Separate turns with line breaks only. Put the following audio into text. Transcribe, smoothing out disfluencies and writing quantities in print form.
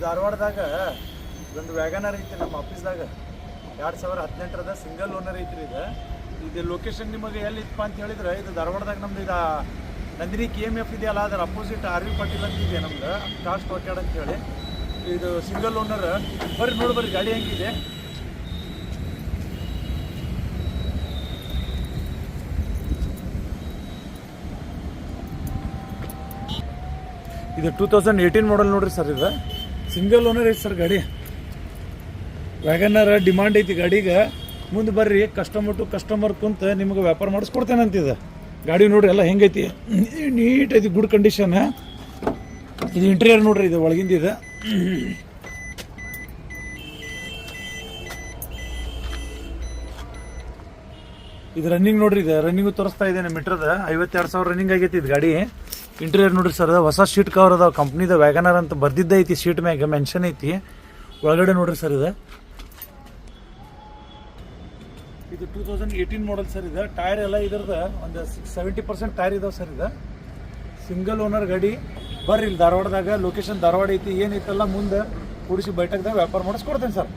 ಧಾರವಾಡದಾಗ ಒಂದು ವ್ಯಾಗನರ್ ಐತಿ ನಮ್ಮ ಆಫೀಸ್ದಾಗ 2018ರದ ಸಿಂಗಲ್ ಓನರ್ ಐತ್ರಿ ಇದು ಲೊಕೇಶನ್ ನಿಮಗೆ ಎಲ್ಲಿ ಇತ್ತಪ್ಪ ಅಂತ ಹೇಳಿದ್ರೆ ಇದು ಧಾರವಾಡದಾಗ ನಮ್ದು ಇದು ನಂದಿನಿ KMF ಇದೆಯಲ್ಲ ಅದರ ಅಪೋಸಿಟ್ RV ಪಾಟೀಲ್ ಅಂತ ಇದೆ ನಮ್ದು ಕಾಸ್ಟ್ ಹೊಟ್ಯಾಡ್ ಅಂತ ಹೇಳಿ ಇದು ಸಿಂಗಲ್ ಓನರ್. ಬರ್ರಿ ನೋಡಿ ಬರ್ರಿ ಗಾಡಿ ಹೆಂಗಿದೆ. ಇದು 2018 ಮಾಡಲ್ ನೋಡ್ರಿ ಸರ್. ಇದು ಸಿಂಗಲ್ ಓನರ್ ಐತಿ ಸರ್ ಗಾಡಿ. ವ್ಯಾಗನರ್ ಡಿಮಾಂಡ್ ಐತಿ ಗಾಡಿಗೆ. ಮುಂದೆ ಬರ್ರಿ ಕಸ್ಟಮರ್ ಟು ಕಸ್ಟಮರ್ ಕುಂತ ನಿಮ್ಗೆ ವ್ಯಾಪಾರ ಮಾಡಿಸ್ಕೊಡ್ತೇನೆ ಅಂತಿದೆ. ಗಾಡಿ ನೋಡ್ರಿ ಎಲ್ಲ ಹೆಂಗೈತಿ, ನೀಟ್ ಐತಿ, ಗುಡ್ ಕಂಡೀಷನ್. ಇದು ಇಂಟೀರಿಯರ್ ನೋಡ್ರಿ, ಇದು ಒಳಗಿಂದ ಇದೆ. ಇದು ರನ್ನಿಂಗ್ ನೋಡ್ರಿ, ಇದು ರನ್ನಿಂಗು ತೋರಿಸ್ತಾ ಇದ್ದೇನೆ. ಮೀಟ್ರದ 52,000 ರನ್ನಿಂಗ್ ಆಗೈತಿ ಇದು ಗಾಡಿ. ಇಂಟೀರಿಯರ್ ನೋಡ್ರಿ ಸರ್, ಹೊಸ ಶೀಟ್ ಕವರ್ ಅದಾವ, ಕಂಪ್ನಿದ ವ್ಯಾಗನರ್ ಅಂತ ಬರ್ದಿದ್ದ ಐತಿ, ಶೀಟ್ ಮ್ಯಾಗ ಮೆನ್ಷನ್ ಐತಿ. ಒಳಗಡೆ ನೋಡ್ರಿ ಸರ್, ಇದು 2018 ಮಾಡಲ್ ಸರ್. ಇದು ಟೈರ್ ಎಲ್ಲ ಇದ್ರದ ಒಂದು 70% ಟೈರ್ ಇದಾವೆ ಸರ್. ಇದು ಸಿಂಗಲ್ ಓನರ್ ಗಾಡಿ. ಬರ್ರಿ ಇಲ್ಲಿ ಧಾರವಾಡದಾಗ ಲೊಕೇಶನ್ ಧಾರವಾಡ ಐತಿ, ಏನೈತಲ್ಲ ಮುಂದೆ ಕೂಡಿಸಿ ಬೈಟಕ್ದಾಗ ವ್ಯಾಪಾರ ಮಾಡಿಸ್ಕೊಡ್ತೇನೆ ಸರ್.